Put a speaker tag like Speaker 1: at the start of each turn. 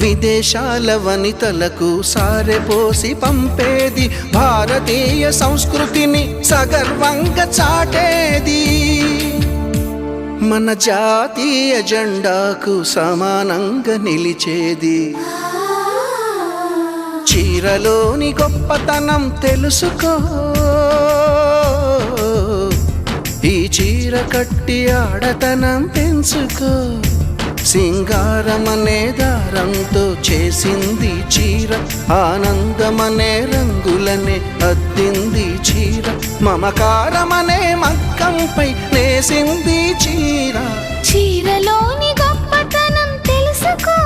Speaker 1: విదేశాల వనితలకు సారెపోసి పంపేది, భారతీయ సంస్కృతిని సగర్వంగా చాటేది, మన జాతీయ జెండాకు సమానంగా నిలిచేది. చీరలోని గొప్పతనం తెలుసుకో, ఈ చీర కట్టి ఆడతనం పెంచుకో. సింగారమనే దారంతో చేసింది చీర, ఆనందమనే రంగులనే అద్దింది చీర, మమకారమనే మగ్గంపై నేసింది చీర.
Speaker 2: చీరలోని గొప్పతనం తెలుసుకో,